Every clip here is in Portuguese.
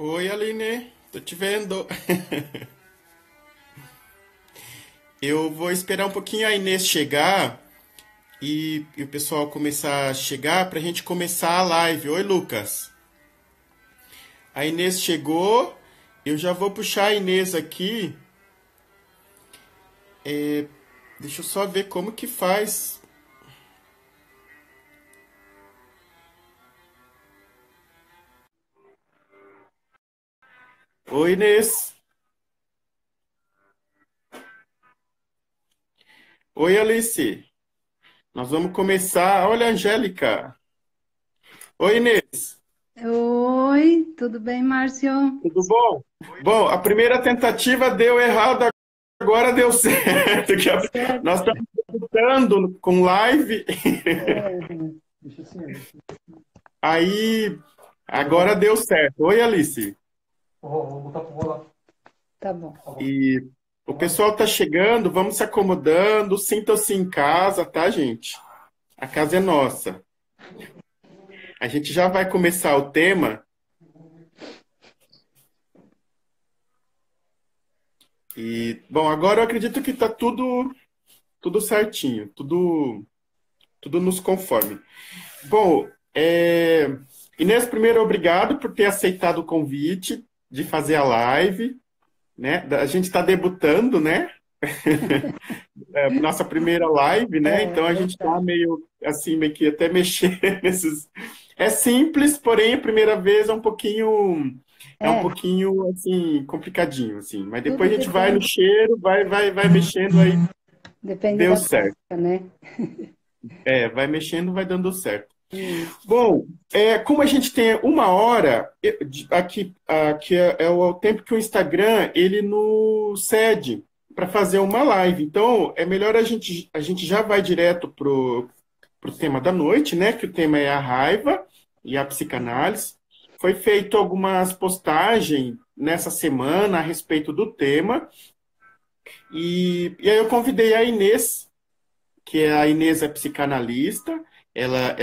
Oi, Aline, tô te vendo. Eu vou esperar um pouquinho a Inês chegar e o pessoal começar a chegar pra gente começar a live. Oi, Lucas. A Inês chegou, eu já vou puxar a Inês aqui. Deixa eu só ver como que faz. Oi, Inês. Oi, Alice. Nós vamos começar. Olha, a Angélica. Oi, Inês. Oi, tudo bem, Márcio? Tudo bom? Bom, a primeira tentativa deu errado, agora deu certo. Nós Certo. estamos tentando com live. Aí, agora deu certo. Oi, Alice. Tá bom. E o pessoal tá chegando, vamos se acomodando. Sintam-se em casa, tá, gente? A casa é nossa. A gente já vai começar o tema. E, bom, agora eu acredito que tá tudo certinho, tudo nos conforme. Bom, Inês, primeiro, obrigado por ter aceitado o convite de fazer a live, né? A gente está debutando, né? Nossa primeira live, né? É Então a gente está verdade. meio assim, meio que até mexer nesses. É simples, porém a primeira vez é um É, pouquinho assim complicadinho, assim. Mas depois tudo a gente vai no depende, cheiro, vai mexendo, aí depende deu da certo. prática, né? Vai mexendo, vai dando certo. Isso. Bom, como a gente tem uma hora, aqui é o tempo que o Instagram ele nos cede para fazer uma live. Então, é melhor a gente já vai direto pro tema da noite, né? Que o tema é a raiva e a psicanálise. Foi feito algumas postagens nessa semana a respeito do tema. E aí eu convidei a Inês, que a Inês é psicanalista. Ela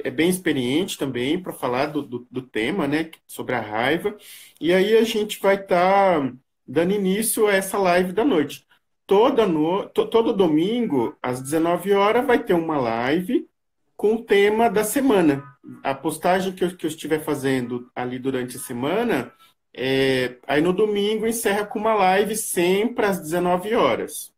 é bem experiente também para falar do tema, né, sobre a raiva. E aí a gente vai estar dando início a essa live da noite. Todo domingo, às 19 horas, vai ter uma live com o tema da semana. A postagem que eu estiver fazendo ali durante a semana, aí no domingo encerra com uma live sempre às 19 horas.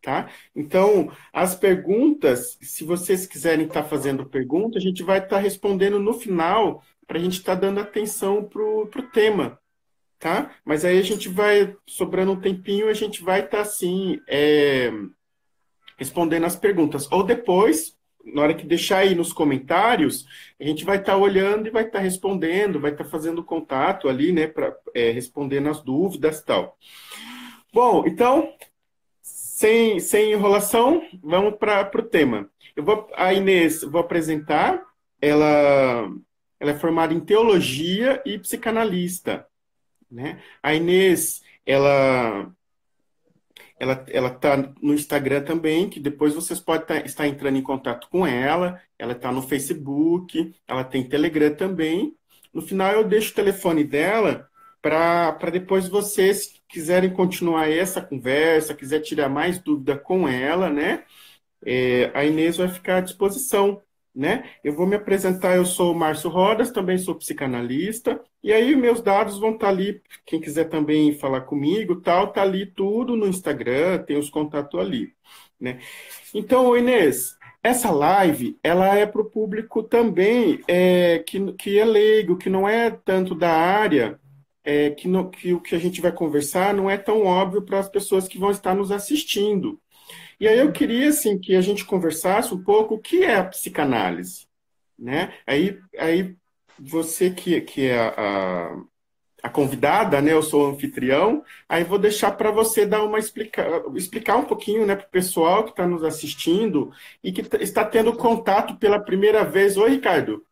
Tá? Então, as perguntas, se vocês quiserem estar fazendo pergunta, a gente vai estar respondendo no final, para a gente estar dando atenção pro tema, tá? Mas aí a gente vai, sobrando um tempinho, a gente vai estar, assim, respondendo as perguntas. Ou depois, na hora que deixar aí nos comentários, a gente vai estar olhando e vai estar respondendo, vai estar fazendo contato ali, né, para respondendo as dúvidas e tal. Bom, então, sem enrolação, vamos para o tema. A Inês, vou apresentar. Ela, ela é formada em teologia e psicanalista, né? A Inês, ela tá no Instagram também, que depois vocês podem estar entrando em contato com ela. Ela está no Facebook, ela tem Telegram também. No final eu deixo o telefone dela para depois vocês quiserem continuar essa conversa, quiser tirar mais dúvida com ela, né? A Inês vai ficar à disposição, né? Eu vou me apresentar, eu sou o Márcio Rodas, também sou psicanalista, e aí meus dados vão estar ali, quem quiser também falar comigo, tal, tá ali tudo no Instagram, tem os contatos ali, né? Então, Inês, essa live, ela é para o público também que é leigo, que não é tanto da área, que o que a gente vai conversar não é tão óbvio para as pessoas que vão estar nos assistindo. E aí eu queria, assim, que a gente conversasse um pouco o que é a psicanálise, né? Aí você que é a convidada, né? Eu sou o anfitrião, aí vou deixar para você dar explicar um pouquinho, né, para o pessoal que está nos assistindo e que está tendo contato pela primeira vez. Oi, Ricardo,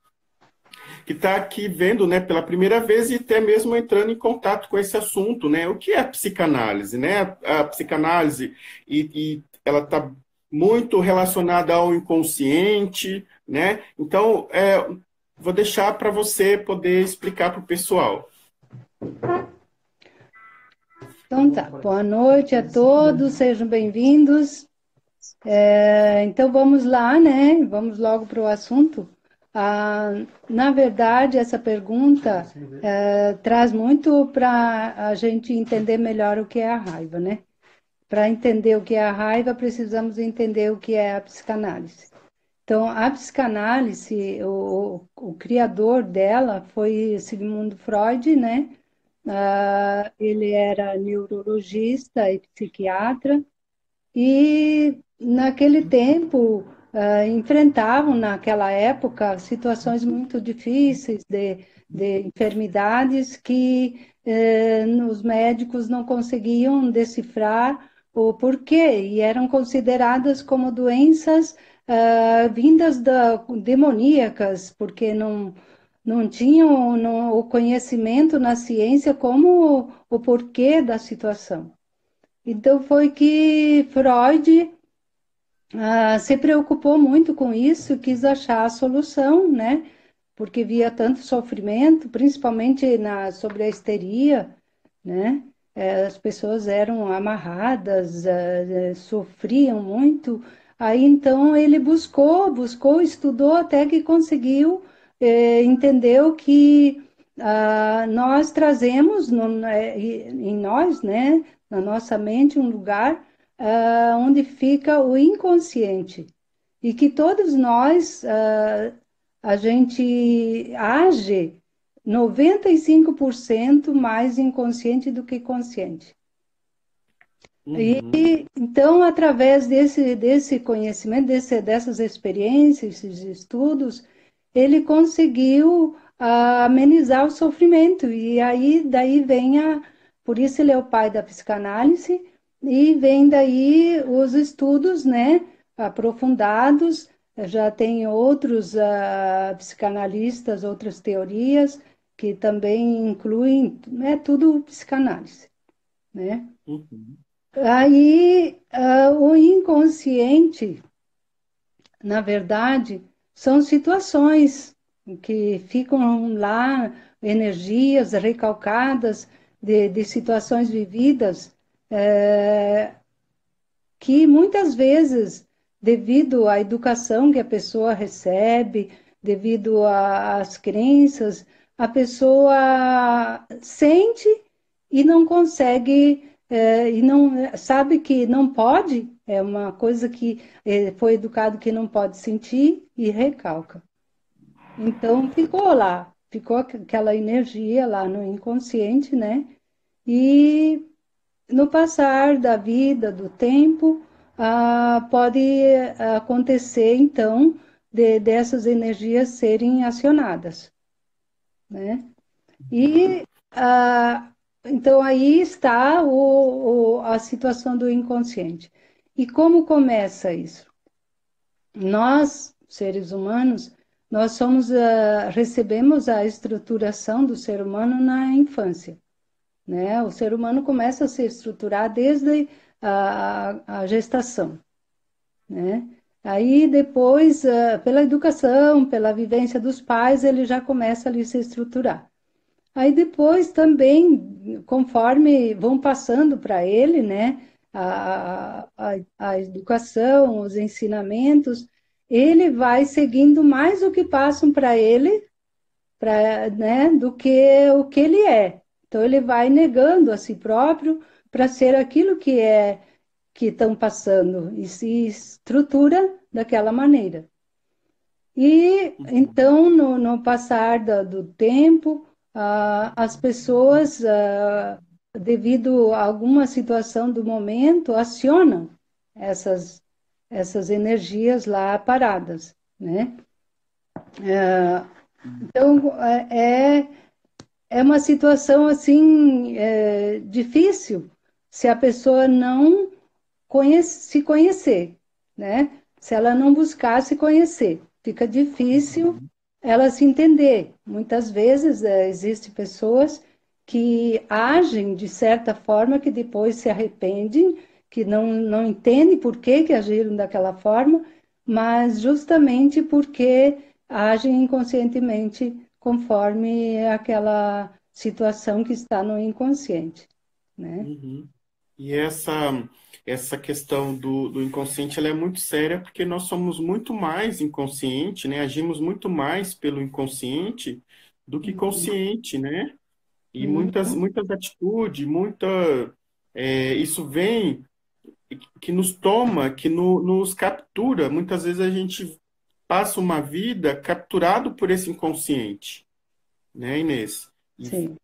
que está aqui vendo, né, pela primeira vez e até mesmo entrando em contato com esse assunto, né? O que é a psicanálise, né? A psicanálise e ela está muito relacionada ao inconsciente, né? Então, vou deixar para você poder explicar para o pessoal. Então tá, boa noite a todos, sejam bem-vindos. Então vamos lá, né? Vamos logo para o assunto. Na verdade, essa pergunta traz muito para a gente entender melhor o que é a raiva, né? Para entender o que é a raiva, precisamos entender o que é a psicanálise. Então, a psicanálise, o criador dela foi Sigmund Freud, né? Ele era neurologista e psiquiatra, e naquele tempo enfrentavam, naquela época, situações muito difíceis de enfermidades que os médicos não conseguiam decifrar o porquê, e eram consideradas como doenças vindas demoníacas, porque não tinham o conhecimento na ciência como o porquê da situação. Então foi que Freud se preocupou muito com isso, quis achar a solução, né? Porque via tanto sofrimento, principalmente sobre a histeria, né? As pessoas eram amarradas, sofriam muito. Aí então ele buscou, estudou até que conseguiu, entendeu que nós trazemos em nós, né? Na nossa mente, um lugar onde fica o inconsciente. E que todos nós, a gente age 95% mais inconsciente do que consciente. Uhum. E então, através desse conhecimento, dessas experiências, esses estudos, ele conseguiu amenizar o sofrimento. E aí, daí vem por isso ele é o pai da psicanálise, e vem daí os estudos, né, aprofundados. Já tem outros psicanalistas, outras teorias, que também incluem, é tudo psicanálise, né? Uhum. Aí, o inconsciente, na verdade, são situações que ficam lá, energias recalcadas de situações vividas, que muitas vezes, devido à educação que a pessoa recebe, devido às crenças, a pessoa sente e não consegue, e não sabe que não pode, é uma coisa que foi educado que não pode sentir e recalca. Então ficou lá, ficou aquela energia lá no inconsciente, né? E no passar da vida, do tempo, pode acontecer, então, dessas energias serem acionadas, né? E, então, aí está a situação do inconsciente. E como começa isso? Nós, seres humanos, nós recebemos a estruturação do ser humano na infância, né? O ser humano começa a se estruturar desde a gestação, né? Aí depois, pela educação, pela vivência dos pais, ele já começa ali a se estruturar. Aí depois também, conforme vão passando para ele, né, a educação, os ensinamentos, ele vai seguindo mais o que passam para ele, né, do que o que ele é. Então ele vai negando a si próprio para ser aquilo que estão passando e se estrutura daquela maneira. E então, no passar do tempo, as pessoas, devido a alguma situação do momento, acionam essas energias lá paradas, né? Então, é uma situação assim difícil se a pessoa não se conhecer, né? Se ela não buscar se conhecer, fica difícil ela se entender. Muitas vezes existem pessoas que agem de certa forma que depois se arrependem, que não entendem por que agiram daquela forma, mas justamente porque agem inconscientemente conforme aquela situação que está no inconsciente, né? Uhum. E essa questão do inconsciente, ela é muito séria porque nós somos muito mais inconsciente, né? Agimos muito mais pelo inconsciente do que consciente, né? E Uhum. muitas atitudes, isso vem que nos toma, nos captura. Muitas vezes a gente passa uma vida capturado por esse inconsciente, né, Inês? Sim.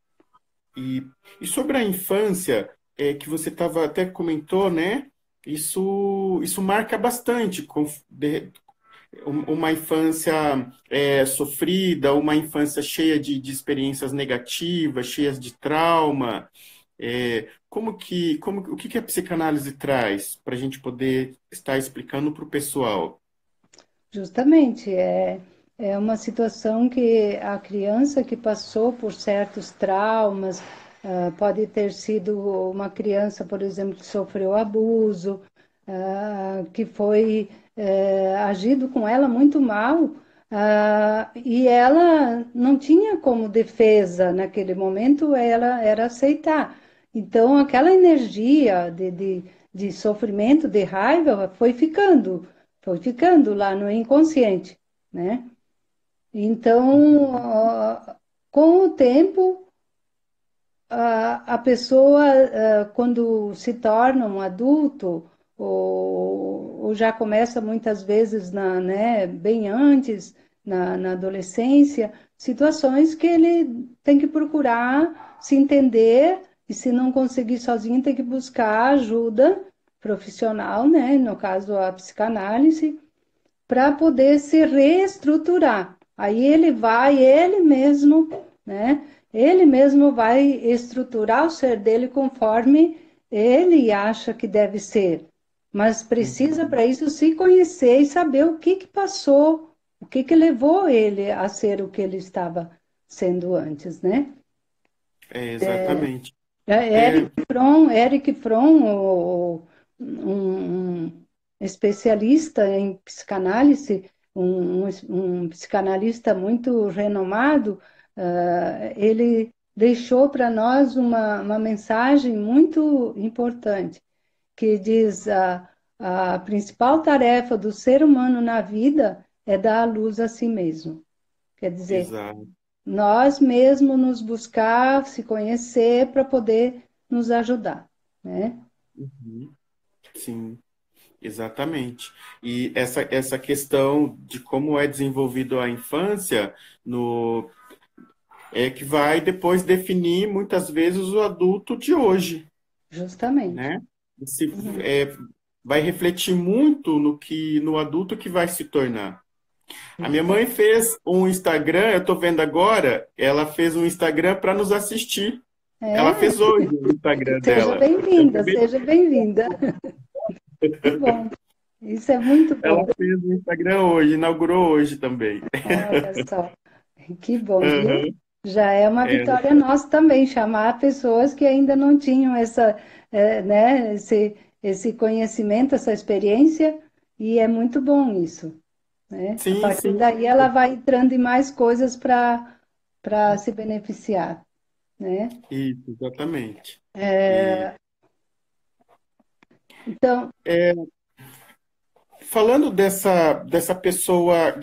E, e sobre a infância, que você tava, até comentou, né? Isso marca bastante uma infância sofrida, uma infância cheia de experiências negativas, cheias de trauma. O que que a psicanálise traz para a gente poder estar explicando para o pessoal? Justamente, é uma situação que a criança que passou por certos traumas, pode ter sido uma criança, por exemplo, que sofreu abuso, que foi agido com ela muito mal, e ela não tinha como defesa naquele momento, ela era aceitar. Então, aquela energia de sofrimento, de raiva, foi ficando lá no inconsciente, né? Então, com o tempo, a pessoa, quando se torna um adulto, ou já começa muitas vezes, né, bem antes, na adolescência, situações que ele tem que procurar se entender, e se não conseguir sozinho, tem que buscar ajuda profissional, né? No caso, a psicanálise, para poder se reestruturar. Aí ele mesmo, né? Ele mesmo vai estruturar o ser dele conforme ele acha que deve ser. Mas precisa Uhum. para isso se conhecer e saber o que passou, o que levou ele a ser o que ele estava sendo antes, né? Exatamente. Eric É, Eric Fromm, um especialista em psicanálise, um psicanalista muito renomado, ele deixou para nós uma mensagem muito importante, que diz a principal tarefa do ser humano na vida é dar a luz a si mesmo. Quer dizer, exato. nós mesmos nos buscar, se conhecer para poder nos ajudar, né? Uhum. Sim. Exatamente. E essa questão de como é desenvolvido a infância no, é que vai depois definir muitas vezes o adulto de hoje, Justamente. né? Se, Uhum. é, Vai refletir muito no adulto que vai se tornar. A minha mãe Justamente. fez um Instagram, eu estou vendo agora, ela fez um Instagram para nos assistir. Ela É, fez hoje o Instagram dela. Eu acabei seja bem-vinda. Que bom. Isso é muito Ela bom. fez o Instagram hoje, inaugurou hoje também. Olha só, que bom, viu? Aham. Já é uma É, vitória nossa também, chamar pessoas que ainda não tinham né, esse conhecimento, essa experiência, e é muito bom isso, né? A sim, partir sim, daí ela vai entrando em mais coisas para se beneficiar, né? isso, exatamente. E Então, é, falando dessa pessoa,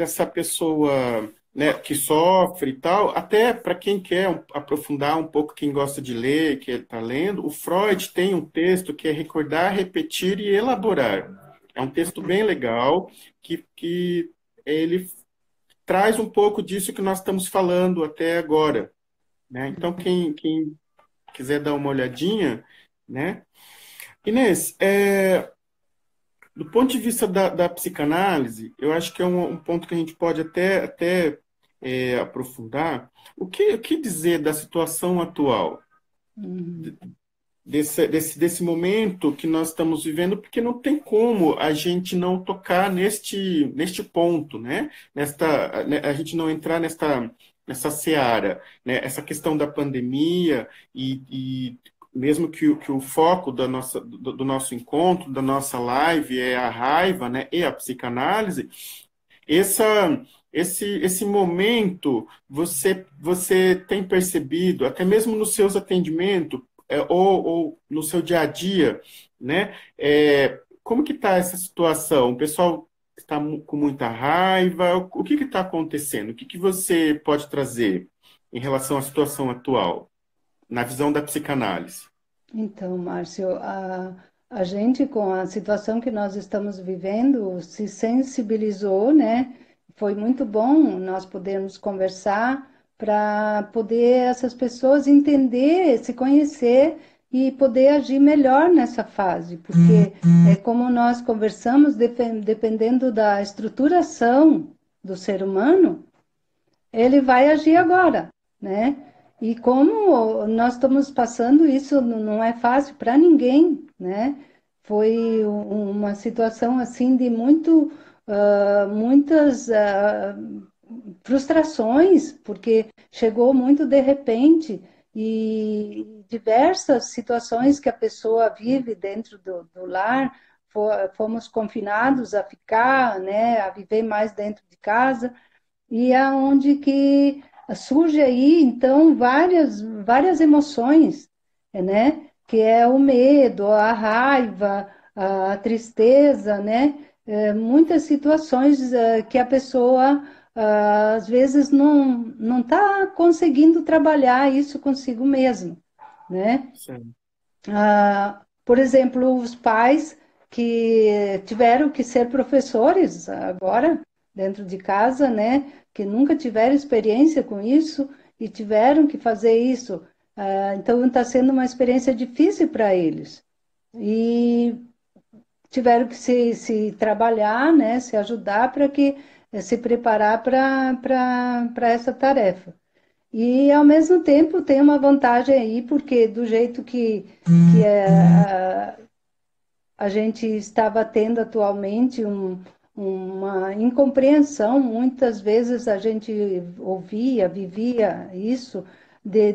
né, que sofre e tal, até para quem quer aprofundar um pouco, quem gosta de ler, que está lendo, o Freud tem um texto que é Recordar, Repetir e Elaborar. É um texto bem legal que ele traz um pouco disso que nós estamos falando até agora, né? Então, quem quiser dar uma olhadinha, né? Inês, do ponto de vista da psicanálise, eu acho que é um ponto que a gente pode até aprofundar. O que dizer da situação atual, hum, desse momento que nós estamos vivendo, porque não tem como a gente não tocar neste ponto, né? Né, a gente não entrar nessa seara, né? Essa questão da pandemia e mesmo que o foco do nosso encontro, da nossa live é a raiva, né? E a psicanálise, essa, esse momento, você tem percebido, até mesmo nos seus atendimentos, ou no seu dia a dia, né? Como que está essa situação? O pessoal está com muita raiva? O que está acontecendo? O que você pode trazer em relação à situação atual, na visão da psicanálise? Então, Márcio, a gente, com a situação que nós estamos vivendo, se sensibilizou, né? Foi muito bom nós podermos conversar para poder essas pessoas entender, se conhecer e poder agir melhor nessa fase, porque é como nós conversamos, dependendo da estruturação do ser humano, ele vai agir agora, né? E como nós estamos passando isso, não é fácil para ninguém, né? Foi uma situação assim de muitas frustrações, porque chegou muito de repente e diversas situações que a pessoa vive dentro do lar, fomos confinados a ficar, né, a viver mais dentro de casa, e aonde que surge aí então várias emoções, né? Que é o medo, a raiva, a tristeza, né? Muitas situações que a pessoa às vezes não está conseguindo trabalhar isso consigo mesmo, né? Sim. Por exemplo, os pais que tiveram que ser professores agora, dentro de casa, né? Que nunca tiveram experiência com isso e tiveram que fazer isso. Então, está sendo uma experiência difícil para eles. E tiveram que se trabalhar, né? Se ajudar para que se preparar para essa tarefa. E, ao mesmo tempo, tem uma vantagem aí, porque do jeito que a gente estava tendo atualmente uma incompreensão, muitas vezes a gente ouvia, vivia isso, de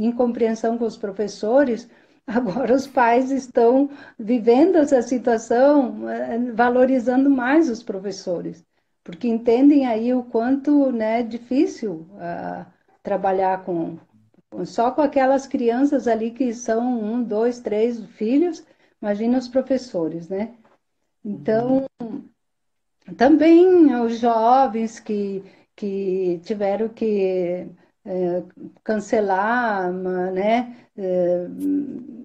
incompreensão com os professores. Agora os pais estão vivendo essa situação, valorizando mais os professores, porque entendem aí o quanto, né, é difícil trabalhar só com aquelas crianças ali que são um, dois, três filhos, imagina os professores, né? Uhum. Então, também os jovens que tiveram que cancelar, né?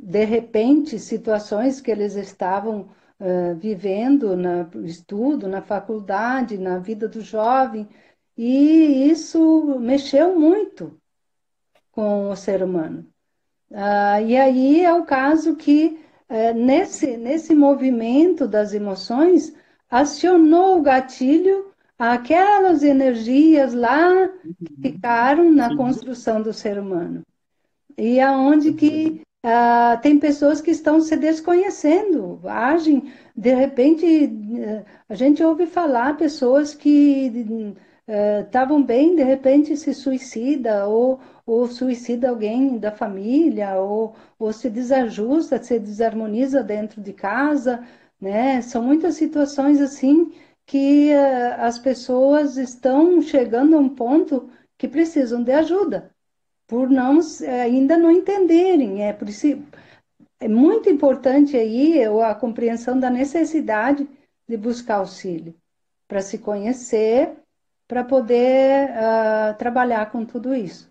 De repente, situações que eles estavam vivendo no estudo, na faculdade, na vida do jovem, e isso mexeu muito com o ser humano. E aí é o caso que, nesse movimento das emoções, acionou o gatilho aquelas energias lá que Uhum. ficaram na Sim. construção do ser humano. E aonde que tem pessoas que estão se desconhecendo, agem, de repente, a gente ouve falar pessoas que estavam bem, de repente se suicida, ou suicida alguém da família, ou se desajusta, se desarmoniza dentro de casa, né? São muitas situações assim que as pessoas estão chegando a um ponto que precisam de ajuda por não ainda não entenderem. Por isso é muito importante aí a compreensão da necessidade de buscar auxílio para se conhecer, para poder trabalhar com tudo isso.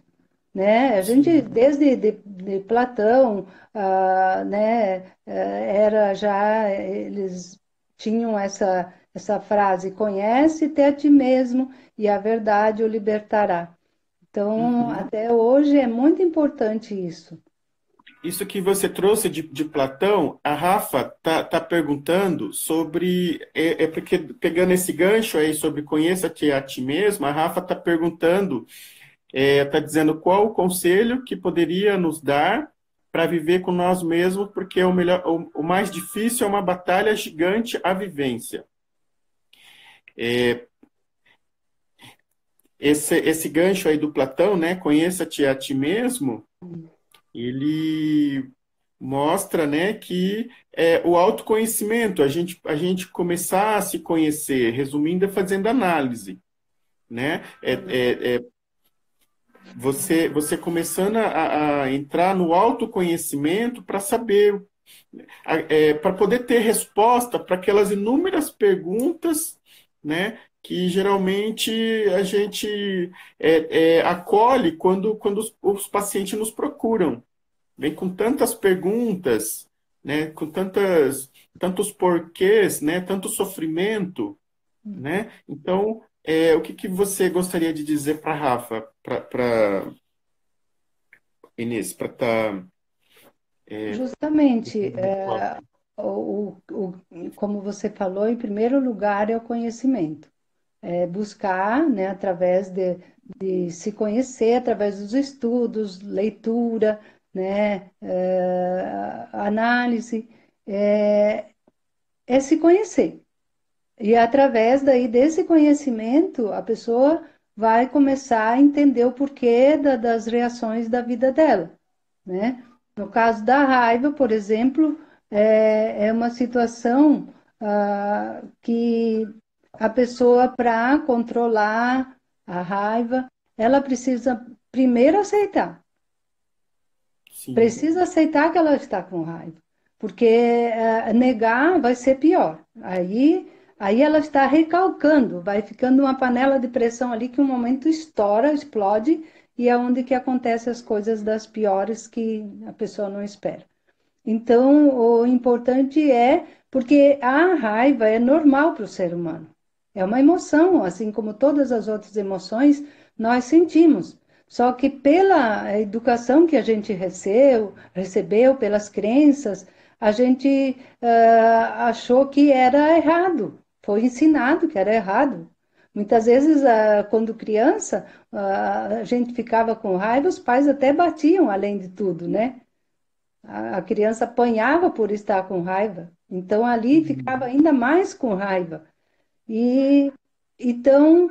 Né? A gente, Sim. desde de Platão, né, era já, eles tinham essa frase, conhece-te a ti mesmo e a verdade o libertará. Então, Uhum. até hoje é muito importante isso. Isso que você trouxe de Platão, a Rafa tá perguntando sobre, porque pegando esse gancho aí sobre conheça-te a ti mesmo, a Rafa está perguntando, está dizendo qual o conselho que poderia nos dar para viver com nós mesmos, porque o melhor, o mais difícil é uma batalha gigante a vivência. Esse gancho aí do Platão, né, conheça-te a ti mesmo, ele mostra, né, que o autoconhecimento, a gente começar a se conhecer, resumindo, é fazendo análise, né? Você começando a entrar no autoconhecimento para saber, para poder ter resposta para aquelas inúmeras perguntas, né, que geralmente a gente acolhe quando os pacientes nos procuram. Vem com tantas perguntas, né, com tantos porquês, né, tanto sofrimento, né? Então, o que que você gostaria de dizer para Rafa, para Inês, para estar Justamente, ponto? como você falou, em primeiro lugar é o conhecimento. É buscar, né, através de se conhecer, através dos estudos, leitura, né, análise, é se conhecer. E através daí desse conhecimento, a pessoa vai começar a entender o porquê das reações da vida dela, né? No caso da raiva, por exemplo, é uma situação que a pessoa, para controlar a raiva, ela precisa primeiro aceitar. Sim. Precisa aceitar que ela está com raiva, porque negar vai ser pior. Aí ela está recalcando, vai ficando uma panela de pressão ali que um momento estoura, explode, e é onde que acontecem as coisas das piores que a pessoa não espera. Então, o importante é, porque a raiva é normal para o ser humano. É uma emoção, assim como todas as outras emoções, nós sentimos. Só que pela educação que a gente recebeu pelas crenças, a gente achou que era errado. Foi ensinado que era errado. Muitas vezes, quando criança, a gente ficava com raiva, os pais até batiam, além de tudo, né? A criança apanhava por estar com raiva, então ali ficava Uhum. ainda mais com raiva. E então,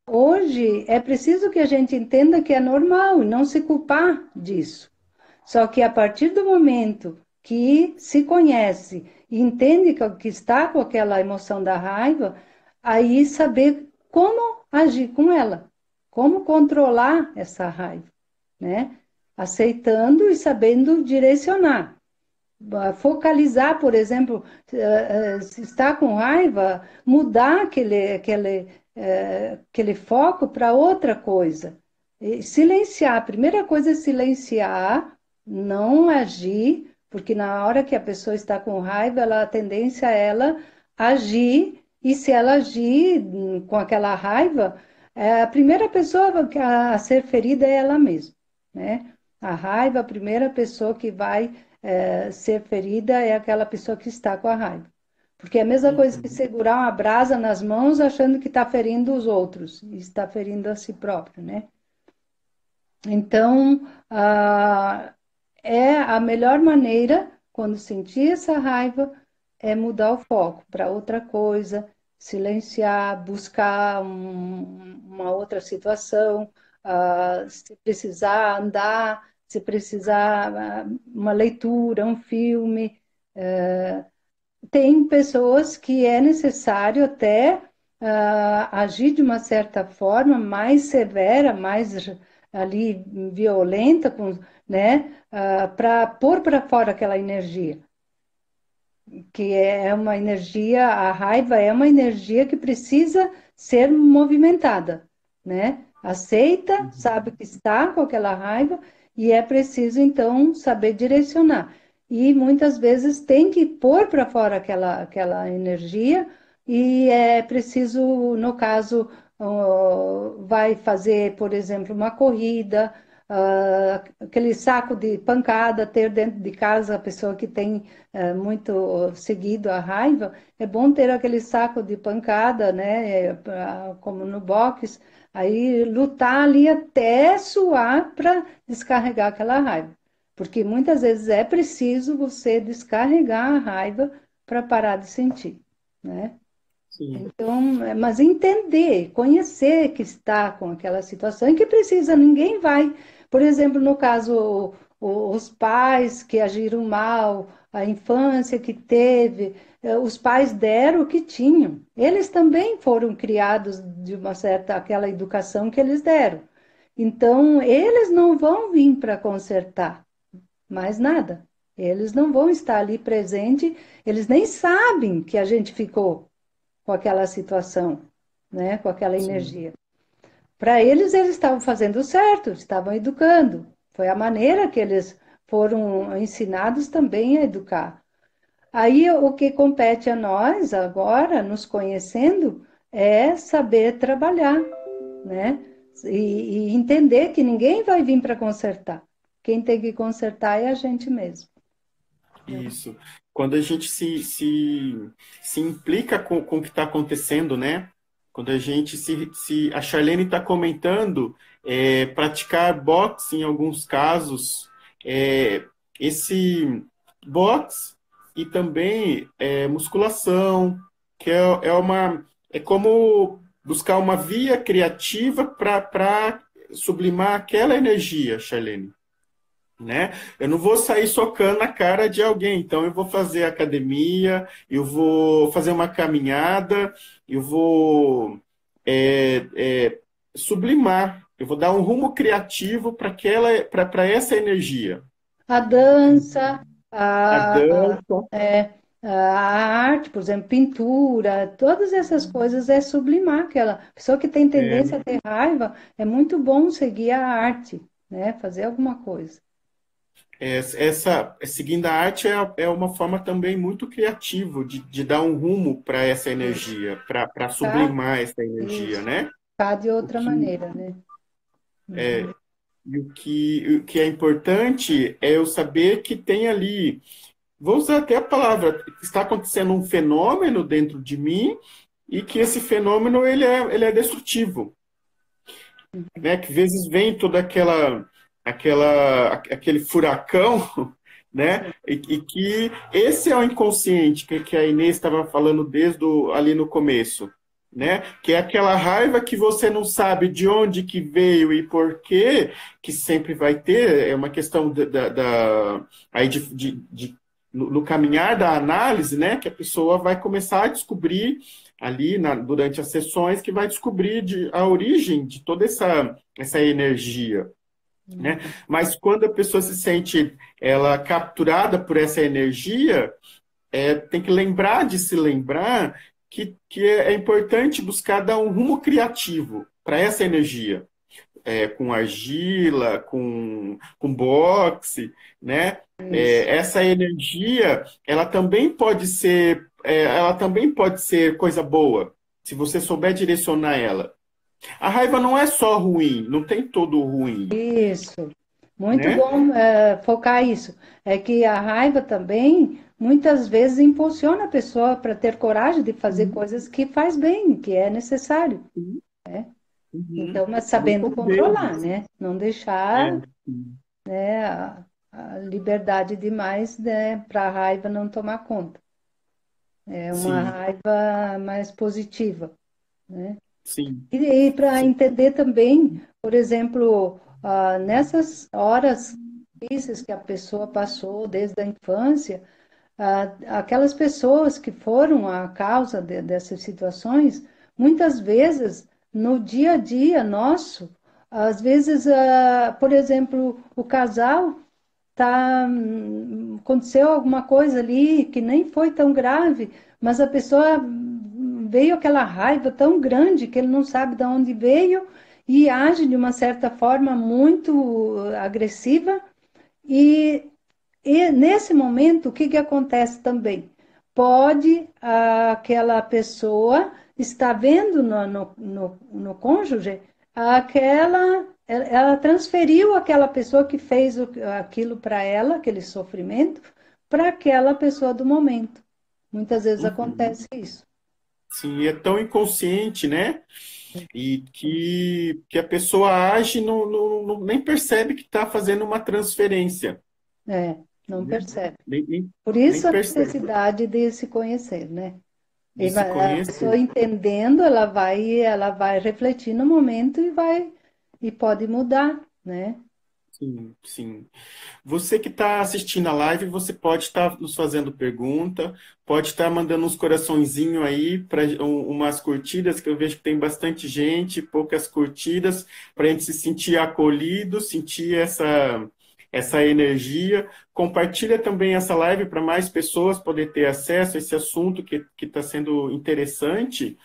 hoje é preciso que a gente entenda que é normal e não se culpar disso. Só que a partir do momento que se conhece e entende que está com aquela emoção da raiva, aí saber como agir com ela, como controlar essa raiva, né? Aceitando e sabendo direcionar. Focalizar, por exemplo, se está com raiva, mudar aquele foco para outra coisa. E silenciar, a primeira coisa é silenciar, não agir, porque na hora que a pessoa está com raiva, a tendência é ela agir, e se ela agir com aquela raiva, a primeira pessoa a ser ferida é ela mesma, né? A raiva, a primeira pessoa que vai ser ferida é aquela pessoa que está com a raiva. Porque é a mesma coisa que Uhum. segurar uma brasa nas mãos achando que está ferindo os outros, e está ferindo a si próprio, né? Então, é a melhor maneira, quando sentir essa raiva, é mudar o foco para outra coisa, silenciar, buscar uma outra situação, se precisar andar, se precisar uma leitura, um filme. Tem pessoas que é necessário até agir de uma certa forma mais severa, mais ali violenta, né, para pôr para fora aquela energia, que é uma energia, a raiva é uma energia que precisa ser movimentada, né? Aceita, sabe Uhum. que está com aquela raiva e é preciso então saber direcionar. E muitas vezes tem que pôr para fora aquela energia e é preciso, no caso, vai fazer, por exemplo, uma corrida, aquele saco de pancada, ter dentro de casa a pessoa que tem muito seguido a raiva, é bom ter aquele saco de pancada, né, como no boxe, aí lutar ali até suar para descarregar aquela raiva. Porque muitas vezes é preciso você descarregar a raiva para parar de sentir, né? Sim. Então, mas entender, conhecer que está com aquela situação e que precisa, ninguém vai. Por exemplo, no caso, os pais que agiram mal, a infância que teve, os pais deram o que tinham. Eles também foram criados de uma certa, aquela educação que eles deram. Então, eles não vão vir para consertar mais nada. Eles não vão estar ali presente, eles nem sabem que a gente ficou com aquela situação, né, com aquela sim, energia. Para eles, eles estavam fazendo certo, estavam educando. Foi a maneira que eles foram ensinados também a educar. Aí o que compete a nós agora, nos conhecendo, é saber trabalhar, né? E entender que ninguém vai vir para consertar. Quem tem que consertar é a gente mesmo. isso. Quando a gente se implica com o que está acontecendo, né? Quando a gente a Charlene está comentando, praticar boxe em alguns casos, esse boxe e também musculação, que é como buscar uma via criativa para sublimar aquela energia, Charlene, né? Eu não vou sair socando na cara de alguém, então eu vou fazer academia, eu vou fazer uma caminhada, eu vou é, é, sublimar, eu vou dar um rumo criativo para essa energia. A dança, A a, dança, é, a arte, por exemplo, pintura, todas essas coisas é sublimar aquela pessoa que tem é, tendência a ter raiva, é muito bom seguir a arte, né? Fazer alguma coisa. seguindo a arte é uma forma também muito criativa de dar um rumo para essa Isso, energia, para tá? sublimar essa energia, Isso, né? tá de O outra que maneira, né? é, Uhum. E o que é importante é eu saber que tem ali, vou usar até a palavra, está acontecendo um fenômeno dentro de mim e que esse fenômeno ele é destrutivo, né? Que às vezes vem toda aquele furacão, né? Sim. E que esse é o inconsciente que a Inês estava falando ali no começo, né? Que é aquela raiva que você não sabe de onde que veio e por quê, que sempre vai ter, é uma questão aí no caminhar da análise, né? Que a pessoa vai começar a descobrir ali durante as sessões que vai descobrir a origem de toda essa energia, né? Uhum. Mas quando a pessoa se sente ela capturada por essa energia, tem que lembrar de se lembrar que é importante buscar dar um rumo criativo para essa energia, com argila, com boxe, né? Isso. Essa energia, ela também pode ser coisa boa, se você souber direcionar ela. A raiva não é só ruim, não tem todo ruim, Isso. Muito né? bom, focar isso. É que a raiva também muitas vezes impulsiona a pessoa para ter coragem de fazer Sim, coisas que faz bem, que é necessário. sim, uhum. Então, mas sabendo Muitas controlar, vezes. né? Não É, deixar, sim, né, a liberdade demais, né, para a raiva não tomar conta. É uma sim, raiva mais positiva, né? sim, E para sim. entender também, por exemplo, nessas horas difíceis que a pessoa passou desde a infância, aquelas pessoas que foram a causa dessas situações, muitas vezes, no dia a dia nosso, às vezes, por exemplo, o casal aconteceu alguma coisa ali que nem foi tão grave, mas a pessoa veio aquela raiva tão grande que ele não sabe de onde veio e age de uma certa forma muito agressiva e nesse momento, o que que acontece também? Pode aquela pessoa estar vendo no cônjuge ela transferiu aquela pessoa que fez aquilo para ela, aquele sofrimento, para aquela pessoa do momento. Muitas vezes Uhum. acontece isso. Sim, é tão inconsciente, né? E que a pessoa age, nem percebe que está fazendo uma transferência, É, não né? percebe. Nem, nem, Por nem isso a percebe necessidade de se conhecer, né? de se A pessoa conhecer. entendendo, ela vai refletir no momento e pode mudar, né? Sim, sim. Você que está assistindo a live, você pode estar nos fazendo pergunta, pode estar mandando uns coraçõezinhos aí para umas curtidas, que eu vejo que tem bastante gente, poucas curtidas, para a gente se sentir acolhido, sentir essa energia. Compartilha também essa live para mais pessoas poder ter acesso a esse assunto que está sendo interessante,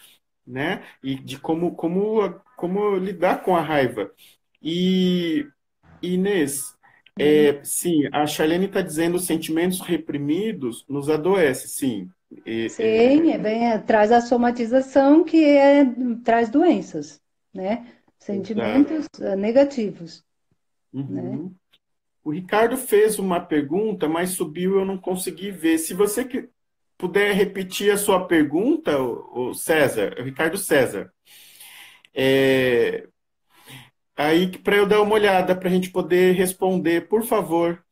né? E de como lidar com a raiva. E Inês, Né? sim, a Charlene está dizendo os sentimentos reprimidos nos adoece, sim. Sim, traz a somatização traz doenças, né? Exato. Sentimentos negativos, né? Uhum. O Ricardo fez uma pergunta, mas subiu e eu não consegui ver. Se você puder repetir a sua pergunta, o César, o Ricardo César, é, aí para eu dar uma olhada, para a gente poder responder, por favor.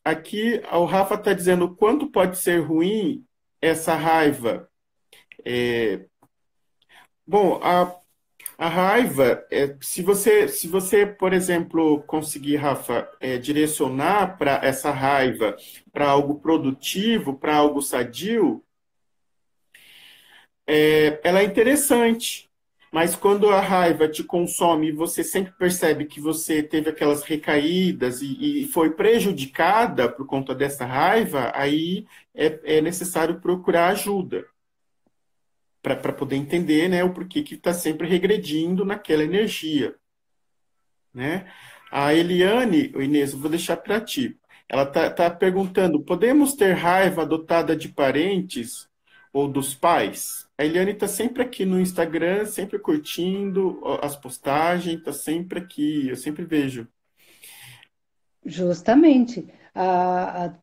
Aqui o Rafa está dizendo o quanto pode ser ruim essa raiva. Bom, a raiva, se você, por exemplo, conseguir, Rafa, direcionar para essa raiva para algo produtivo, para algo sadio, ela é interessante. Mas quando a raiva te consome e você sempre percebe que você teve aquelas recaídas e foi prejudicada por conta dessa raiva, aí é necessário procurar ajuda para poder entender, né, o porquê que está sempre regredindo naquela energia, né? A Eliane, o Inês, eu vou deixar para ti. Ela tá perguntando: podemos ter raiva adotada de parentes ou dos pais? A Eliane está sempre aqui no Instagram, sempre curtindo as postagens, está sempre aqui, eu sempre vejo. Justamente.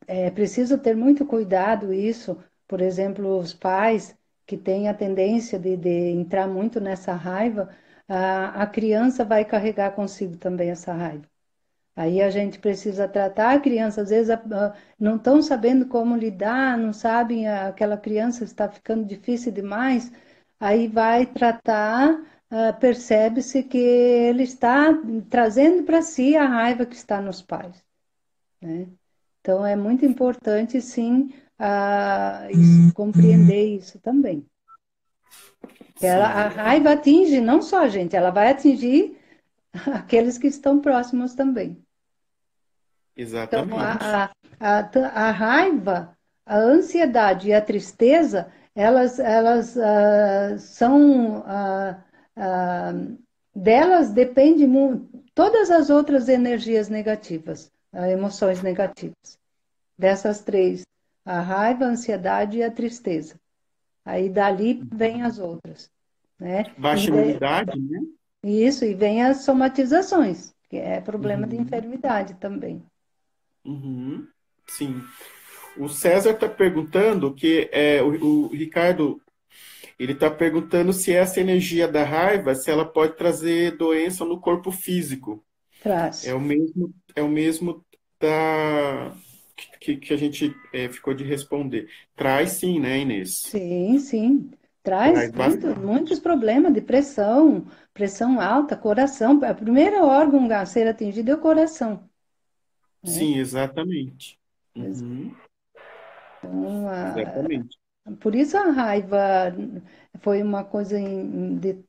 É preciso ter muito cuidado isso. Por exemplo, os pais que têm a tendência de entrar muito nessa raiva, a criança vai carregar consigo também essa raiva. Aí a gente precisa tratar a criança, às vezes não estão sabendo como lidar, não sabem, aquela criança está ficando difícil demais, aí vai tratar, percebe-se que ele está trazendo para si a raiva que está nos pais, né? Então é muito importante, sim, compreender isso também. A Sim, raiva atinge não só a gente, ela vai atingir aqueles que estão próximos também. Então, exatamente. a raiva, a ansiedade e a tristeza, elas são, delas depende todas as outras energias negativas, emoções negativas. Dessas três, a raiva, a ansiedade e a tristeza. Aí dali vem as outras, né? Baixa imunidade, né? Isso, e vem as somatizações, que é problema de Uhum, enfermidade também. uhum, sim. O César está perguntando que o Ricardo. Ele está perguntando se essa energia da raiva, se ela pode trazer doença no corpo físico. É Traz. o mesmo da que a gente ficou de responder. Traz sim, né, Inês? Sim, sim. Traz Traz bastante. muitos problemas de pressão, pressão alta, coração. O primeiro órgão a ser atingido é o coração, né? Sim, exatamente. Uhum, Então, exatamente. por isso a raiva foi uma coisa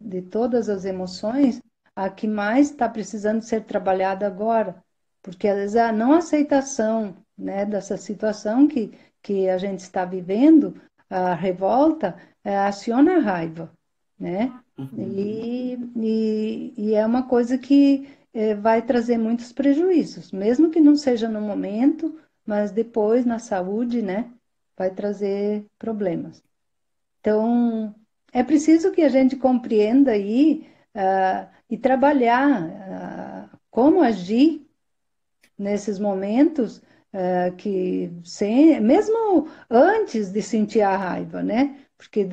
de todas as emoções, a que mais está precisando ser trabalhada agora, porque às vezes a não aceitação, né, dessa situação que a gente está vivendo, a revolta, aciona a raiva, né? Uhum, E é uma coisa que vai trazer muitos prejuízos, mesmo que não seja no momento, mas depois na saúde, né? Vai trazer problemas. Então, é preciso que a gente compreenda aí e trabalhar como agir nesses momentos mesmo antes de sentir a raiva, né? Porque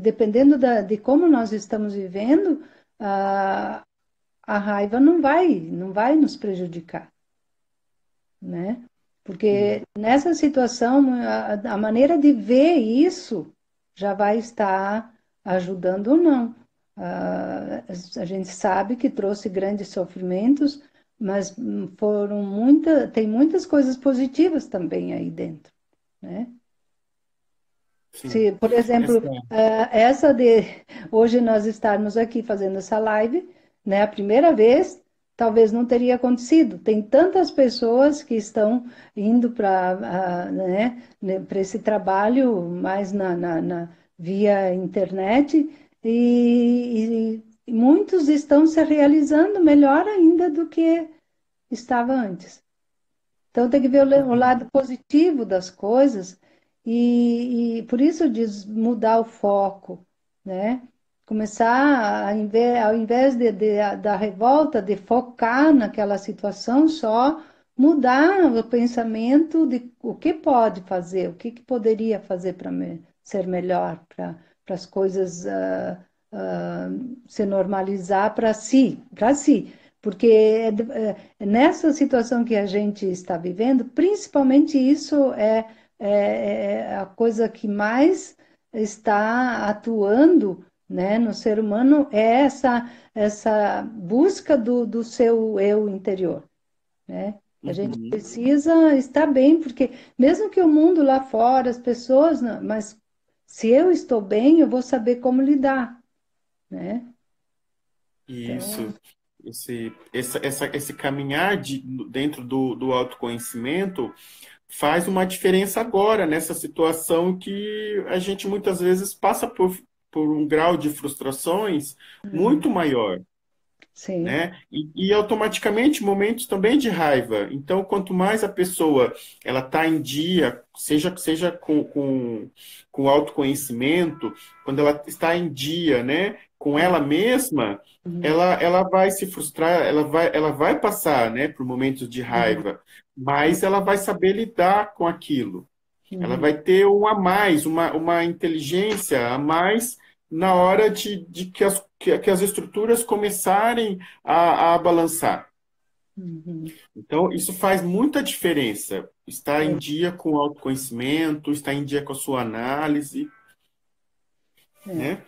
dependendo de como nós estamos vivendo, a raiva não vai nos prejudicar, né? Porque sim. nessa situação, a maneira de ver isso já vai estar ajudando ou não. A gente sabe que trouxe grandes sofrimentos, mas tem muitas coisas positivas também aí dentro, né? sim. Se, por exemplo, Essa, essa de hoje nós estarmos aqui fazendo essa live, né, a primeira vez, talvez não teria acontecido. Tem tantas pessoas que estão indo para, né, para esse trabalho mais via internet e muitos estão se realizando melhor ainda do que estava antes. Então tem que ver o lado positivo das coisas e por isso diz mudar o foco, né? Começar, ao invés da revolta, de focar naquela situação, só mudar o pensamento de o que pode fazer, o que poderia fazer para ser melhor, para as coisas se normalizar para si. Porque nessa situação que a gente está vivendo, principalmente isso é a coisa que mais está atuando, né, no ser humano, é essa busca do seu eu interior, né? A gente uhum. precisa estar bem, porque mesmo que o mundo lá fora, as pessoas, não, mas se eu estou bem, eu vou saber como lidar, né? Então, Isso, esse caminhar dentro do autoconhecimento faz uma diferença agora, nessa situação que a gente muitas vezes passa por um grau de frustrações uhum, muito maior, sim. né? E automaticamente momentos também de raiva. Então, quanto mais a pessoa ela está em dia, seja com autoconhecimento, quando ela está em dia, né, com ela mesma, Uhum, ela vai se frustrar, ela vai passar, né, por momentos de uhum, raiva, mas ela vai saber lidar com aquilo. Ela uhum, vai ter um a mais, uma inteligência a mais na hora de que as estruturas começarem a balançar. uhum. Então, isso faz muita diferença. Estar em É, dia com o autoconhecimento, estar em dia com a sua análise, é. né?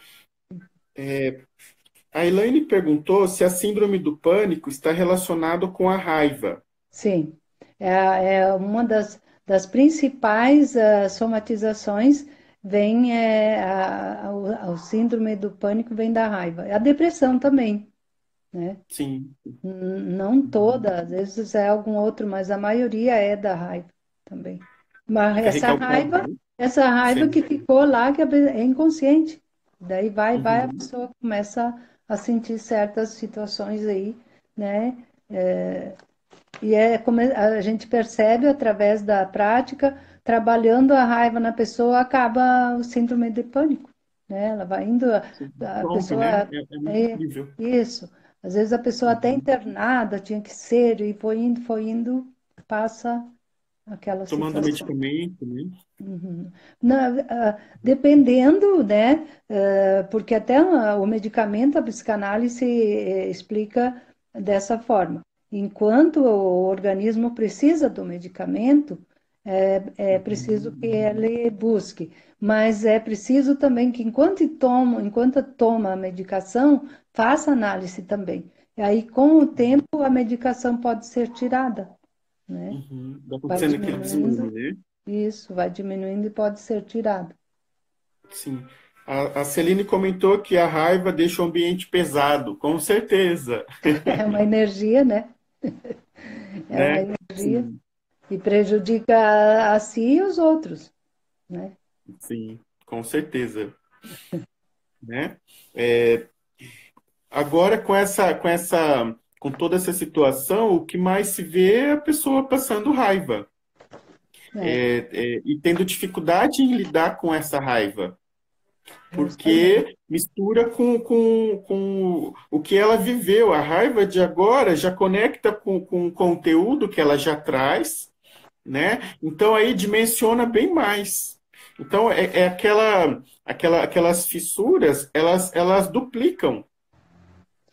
A Elaine perguntou se a síndrome do pânico está relacionada com a raiva. Sim, é uma das principais somatizações vem o síndrome do pânico vem da raiva. A depressão também, né? Sim. Não Uhum. toda, às vezes é algum outro, mas a maioria é da raiva também. Mas Fica recalcando, né? essa raiva que Sim. ficou lá, que é inconsciente. Daí vai, a Uhum. pessoa começa a sentir certas situações aí, né? E é como a gente percebe através da prática, trabalhando a raiva na pessoa, acaba o síndrome de pânico, né? Ela vai indo, a Rompe, né? pessoa É muito é incrível. isso. Às vezes a pessoa até Uhum. internada tinha que ser e foi indo, passa aquela Tomando situação. medicamento, né? Uhum. Dependendo, né? Porque até o medicamento, a psicanálise explica dessa forma. Enquanto o organismo precisa do medicamento, é preciso que Uhum. ele busque. Mas é preciso também que, enquanto toma a medicação, faça análise também. E aí, com o tempo, a medicação pode ser tirada, né? Vai Vai acontecendo aquele diminuindo. desmame, né? Isso, vai diminuindo e pode ser tirado. Sim. A Celine comentou que a raiva deixa o ambiente pesado, com certeza, É uma energia, né? É uma né? energia Sim, e prejudica a si e os outros, né? sim, com certeza, né? É, agora com toda essa situação, o que mais se vê é a pessoa passando raiva, É, e tendo dificuldade em lidar com essa raiva. justamente. Porque mistura com o que ela viveu. A raiva de agora já conecta com o conteúdo que ela já traz, né? Então aí dimensiona bem mais. Então é aquelas fissuras, elas duplicam,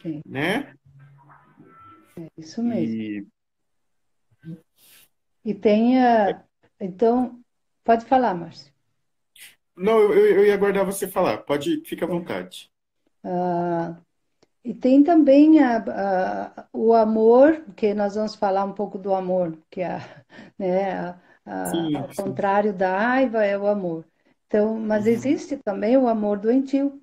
Sim, né? é isso mesmo. E E tem então, pode falar, Márcio. não, eu ia aguardar você falar. Pode, fica à vontade. E tem também o amor, que nós vamos falar um pouco do amor, que é, né, Sim, ao sim. contrário da raiva é o amor. Então, mas Uhum, existe também o amor doentio,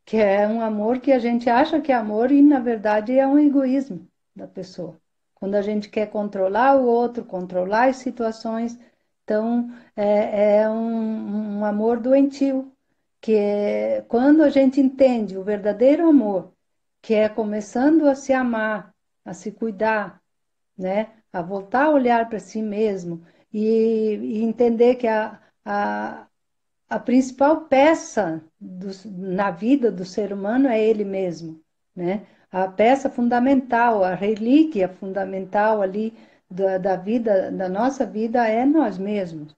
que é um amor que a gente acha que é amor e, na verdade, é um egoísmo da pessoa. Quando a gente quer controlar o outro, controlar as situações, então é um amor doentio, que é quando a gente entende o verdadeiro amor, que é começando a se amar, a se cuidar, né? A voltar a olhar para si mesmo e entender que a principal peça na vida do ser humano é ele mesmo, né? A peça fundamental, a relíquia fundamental ali da vida, da nossa vida é nós mesmos.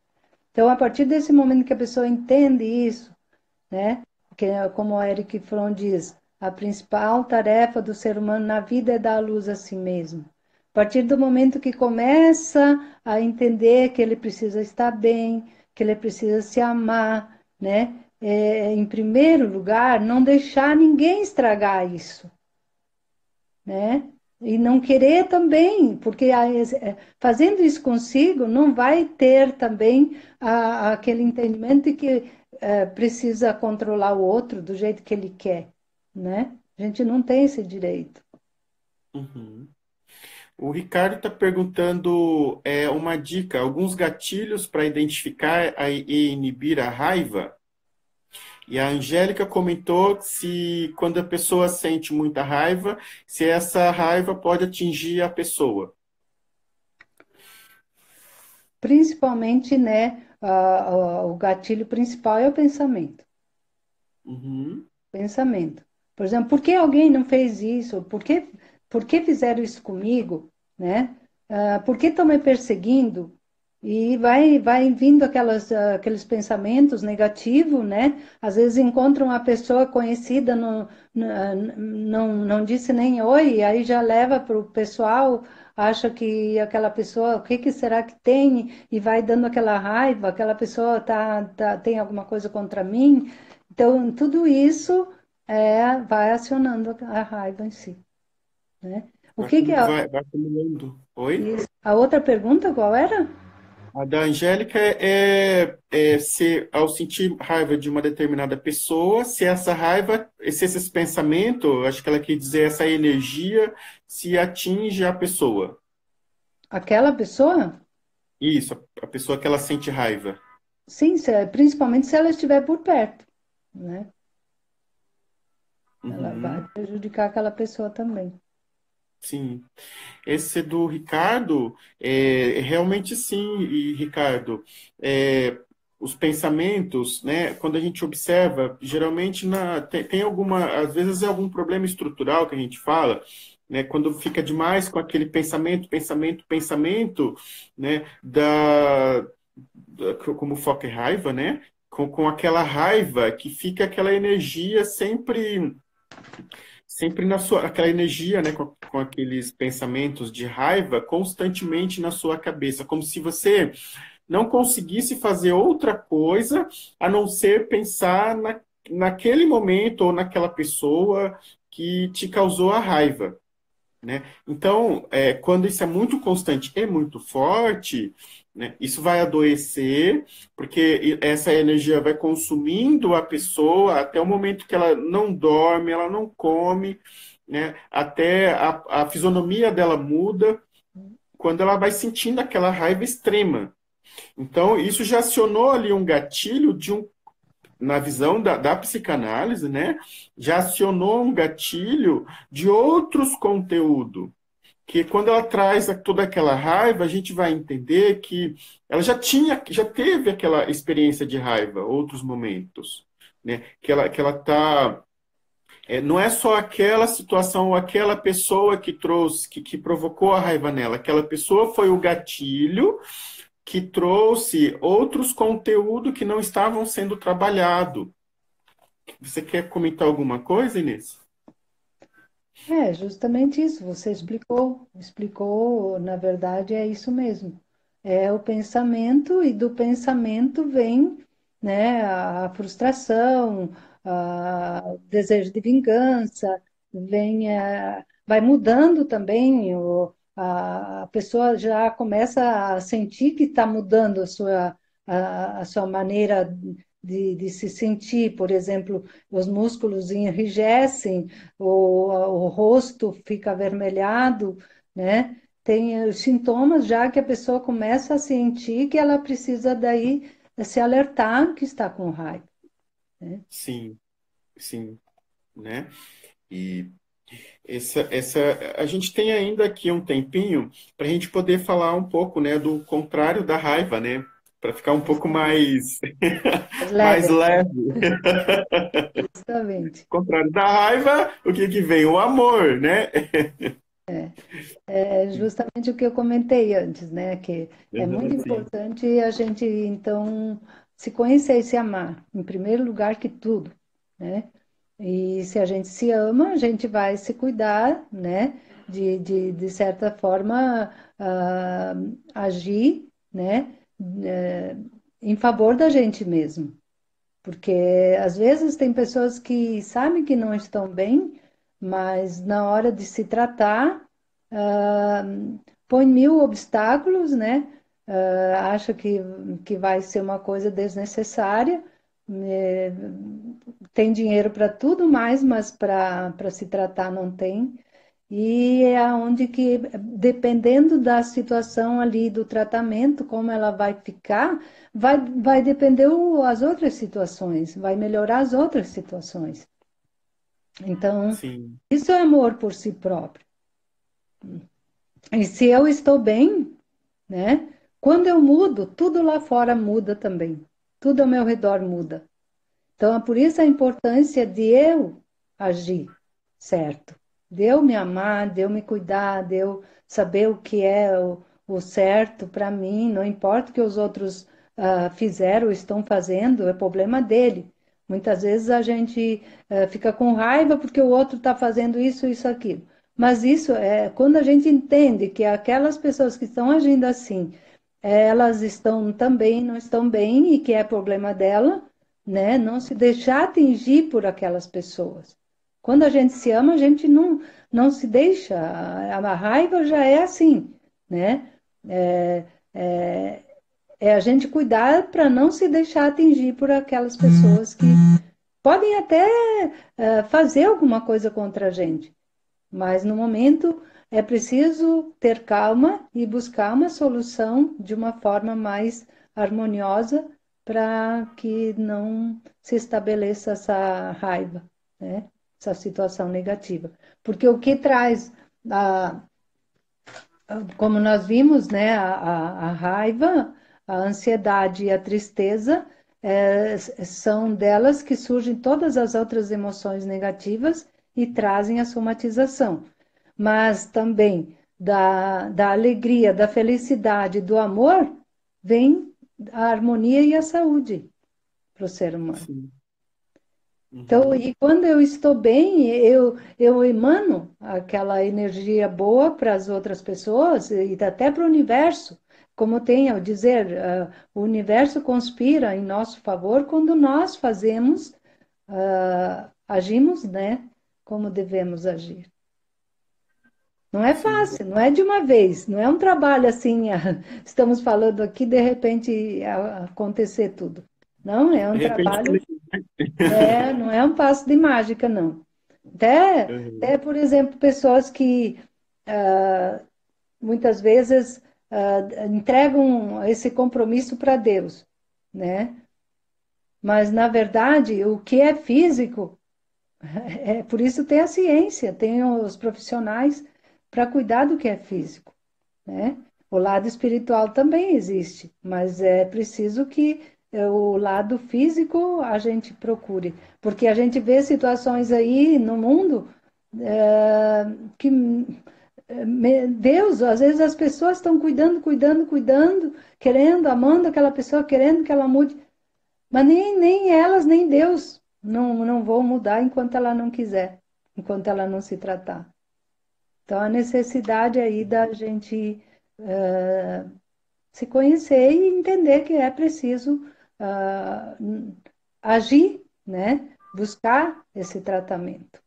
Então, a partir desse momento que a pessoa entende isso, né? Que, como o Eric Fromm diz, a principal tarefa do ser humano na vida é dar a luz a si mesmo. A partir do momento que começa a entender que ele precisa estar bem, que ele precisa se amar, né? Em primeiro lugar, não deixar ninguém estragar isso, né? E não querer também, porque fazendo isso consigo, não vai ter também aquele entendimento de que precisa controlar o outro do jeito que ele quer, né? A gente não tem esse direito. uhum. O Ricardo está perguntando uma dica, alguns gatilhos para identificar e inibir a raiva. E a Angélica comentou se quando a pessoa sente muita raiva, se essa raiva pode atingir a pessoa. Principalmente, né, o gatilho principal é o pensamento. Uhum, Pensamento. Por exemplo, por que alguém não fez isso? Por que fizeram isso comigo? Né? Por que estão me perseguindo? E vai vindo aqueles pensamentos negativos, né? Às vezes encontram uma pessoa conhecida, não disse nem oi, aí já leva para o pessoal, acha que aquela pessoa, o que será que tem? E vai dando aquela raiva, aquela pessoa tem alguma coisa contra mim. Então, tudo isso vai acionando a raiva em si, né? O que que é vai acumulando. Oi? isso? A outra pergunta qual era? A da Angélica é se, ao sentir raiva de uma determinada pessoa, se essa raiva, se esses pensamentos, acho que ela quer dizer essa energia, se atinge a pessoa. Aquela pessoa? Isso, a pessoa que ela sente raiva. Sim, principalmente se ela estiver por perto, né? Ela vai Uhum, prejudicar aquela pessoa também. sim. Esse do Ricardo, realmente sim, e Ricardo, os pensamentos, né, quando a gente observa, geralmente tem alguma, às vezes é algum problema estrutural que a gente fala, né, quando fica demais com aquele pensamento, né, como foco é raiva, né, com aquela raiva que fica aquela energia sempre na sua, aquela energia, né, com aqueles pensamentos de raiva constantemente na sua cabeça, como se você não conseguisse fazer outra coisa a não ser pensar naquele momento ou naquela pessoa que te causou a raiva, né? Então, quando isso é muito constante e muito forte, né, isso vai adoecer, porque essa energia vai consumindo a pessoa até o momento que ela não dorme, ela não come, né, até a fisionomia dela muda, quando ela vai sentindo aquela raiva extrema. Então, isso já acionou ali um gatilho na visão da psicanálise, né? Já acionou um gatilho de outros conteúdos que quando ela traz toda aquela raiva, a gente vai entender que ela já teve aquela experiência de raiva, outros momentos, né? Que ela tá, não é só aquela situação ou aquela pessoa que trouxe, que provocou a raiva nela, aquela pessoa foi o gatilho que trouxe outros conteúdos que não estavam sendo trabalhados. Você quer comentar alguma coisa, Inês? É, justamente isso, você explicou, na verdade é isso mesmo. É o pensamento e do pensamento vem, né, a frustração, o desejo de vingança, vai mudando também, a pessoa já começa a sentir que está mudando a sua maneira de se sentir. Por exemplo, os músculos enrijecem, o rosto fica avermelhado, né? Tem os sintomas já que a pessoa começa a sentir que ela precisa daí se alertar que está com raiva, né? sim, sim, né? E a gente tem ainda aqui um tempinho para a gente poder falar um pouco, né, do contrário da raiva, né? Para ficar um pouco mais, Mais mais leve, leve. justamente. Contrário da raiva, o que que vem? O amor, né? É justamente o que eu comentei antes, né? Que é muito Sim, importante a gente, então, se conhecer e se amar, em primeiro lugar que tudo, né? E se a gente se ama, a gente vai se cuidar, né? De certa forma, agir, né? eh, em favor da gente mesmo. Porque às vezes tem pessoas que sabem que não estão bem, mas na hora de se tratar, ah, põe mil obstáculos, né? Acha que vai ser uma coisa desnecessária, eh, tem dinheiro para tudo mais, mas para se tratar não tem. E é onde que, dependendo da situação ali do tratamento, como ela vai ficar, vai depender as outras situações, vai melhorar as outras situações. Então, sim, isso é amor por si próprio. E se eu estou bem, né? Quando eu mudo, tudo lá fora muda também. Tudo ao meu redor muda. Então, é por isso a importância de eu agir certo, de eu me amar, de eu me cuidar, de eu saber o que é o certo para mim, não importa o que os outros fizeram ou estão fazendo, é problema dele. Muitas vezes a gente fica com raiva porque o outro está fazendo isso, aquilo. Mas isso é quando a gente entende que aquelas pessoas que estão agindo assim, elas estão também, não estão bem e que é problema dela, né? Não se deixar atingir por aquelas pessoas. Quando a gente se ama, a gente não se deixa. A raiva já é assim, né? É, é, é a gente cuidar para não se deixar atingir por aquelas pessoas que podem até fazer alguma coisa contra a gente, mas no momento é preciso ter calma e buscar uma solução de uma forma mais harmoniosa para que não se estabeleça essa raiva, né? Essa situação negativa. Porque o que traz, a, como nós vimos, né, a raiva, a ansiedade e a tristeza, são delas que surgem todas as outras emoções negativas e trazem a somatização. Mas também da alegria, da felicidade, do amor, vem a harmonia e a saúde para o ser humano. sim. Então, Uhum. e quando eu estou bem, eu emano aquela energia boa para as outras pessoas e até para o universo. Como tem ao dizer, o universo conspira em nosso favor quando nós fazemos, agimos, né, como devemos agir. Não é Sim. fácil, não é de uma vez, não é um trabalho assim, estamos falando aqui, de repente acontecer tudo. Não, é um De repente, trabalho. Não é um passo de mágica, não. Até, uhum. por exemplo, pessoas que muitas vezes entregam esse compromisso para Deus, né? Mas, na verdade, o que é físico, por isso tem a ciência, tem os profissionais para cuidar do que é físico, né? O lado espiritual também existe, mas é preciso que o lado físico a gente procure, porque a gente vê situações aí no mundo que, Deus, às vezes as pessoas estão cuidando, querendo, amando aquela pessoa, querendo que ela mude, mas nem elas, nem Deus não vão mudar enquanto ela não quiser, enquanto ela não se tratar. Então, a necessidade aí da gente se conhecer e entender que é preciso ah, agir, né? Buscar esse tratamento.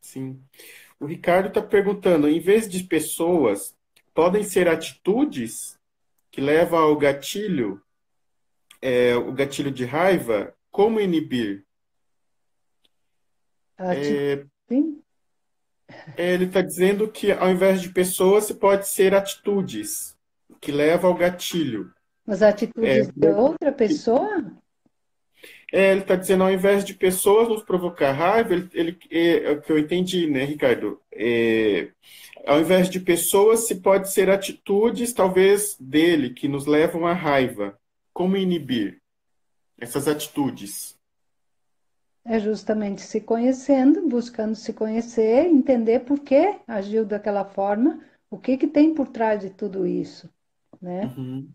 sim. O Ricardo está perguntando, em vez de pessoas, podem ser atitudes que levam ao gatilho, o gatilho de raiva? Como inibir? Sim, Ele está dizendo que ao invés de pessoas, se pode ser atitudes que levam ao gatilho. as atitudes de outra pessoa? Ele está dizendo, ao invés de pessoas nos provocar raiva, é o que eu entendi, né, Ricardo? Ao invés de pessoas, se pode ser atitudes, talvez, dele, que nos levam à raiva. Como inibir essas atitudes? É justamente se conhecendo, buscando se conhecer, entender por que agiu daquela forma, o que que tem por trás de tudo isso, né? Uhum.